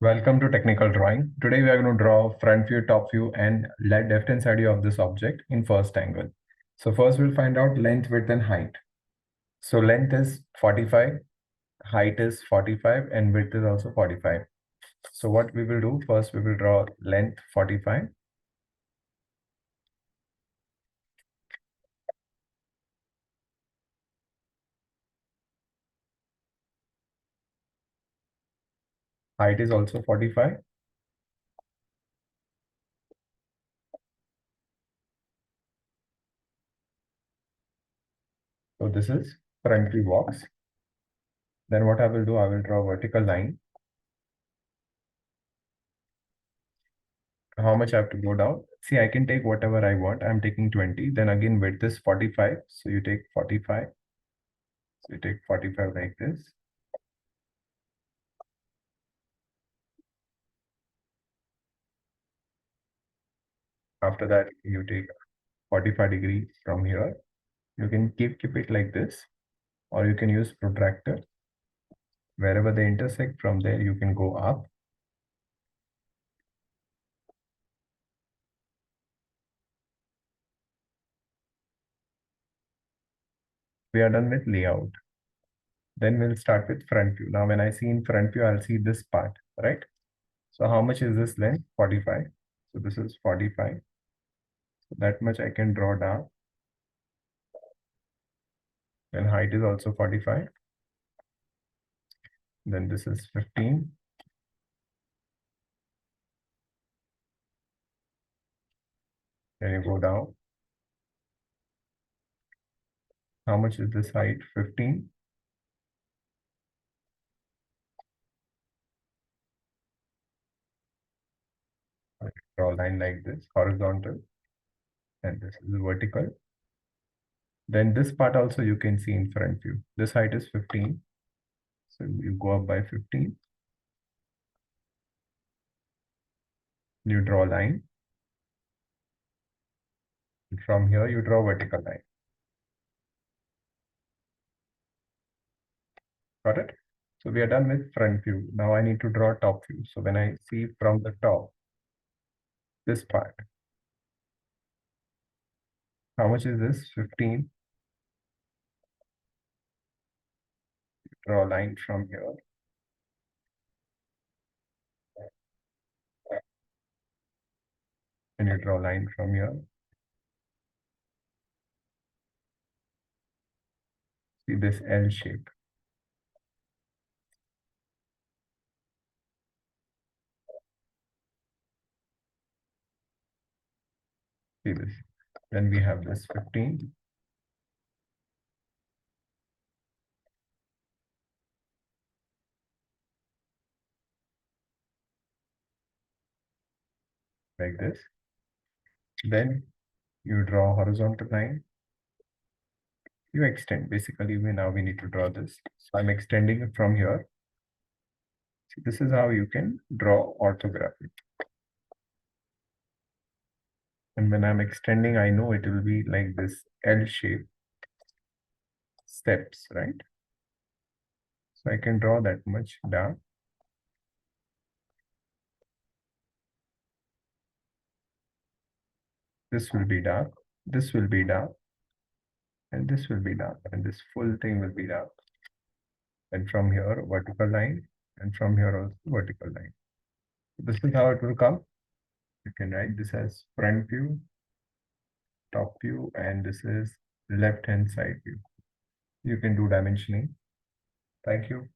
Welcome to technical drawing. Today we are going to draw front view, top view and left hand side view of this object in first angle. So first we'll find out length, width and height. So length is 45, height is 45 and width is also 45. So what we will do first, we will draw length 45. Height is also 45. So this is front view box. Then what I will do, I will draw vertical line. How much I have to go down? See, I can take whatever I want. I'm taking 20. Then again, width is 45. So you take 45. So you take 45 like this. After that, you take 45 degrees from here. You can keep it like this, or you can use protractor. Wherever they intersect, from there you can go up. We are done with layout. Then we'll start with front view. Now, when I see in front view, I'll see this part, right? So how much is this length? 45. So this is 45. So that much I can draw down. Then height is also 45. Then this is 15. Then you go down. How much is this height? 15. Draw a line like this, horizontal. And this is vertical. Then this part also you can see in front view. This height is 15. So you go up by 15. You draw a line. And from here you draw a vertical line. Got it? So we are done with front view. Now I need to draw top view. So when I see from the top, this part, how much is this? 15. Draw a line from here. And you draw a line from here. See this L shape. See this. Then we have this 15. Like this. Then you draw a horizontal line. You extend. Basically, now we need to draw this. So I'm extending it from here. See, this is how you can draw orthographic. And when I'm extending, I know it will be like this L shape steps, right? So I can draw that much down. This will be dark, this will be dark, and this will be dark, and this full thing will be dark. And from here, vertical line, and from here also vertical line. This is how it will come. You can write this as front view, top view, and this is left hand side view. You can do dimensioning. Thank you.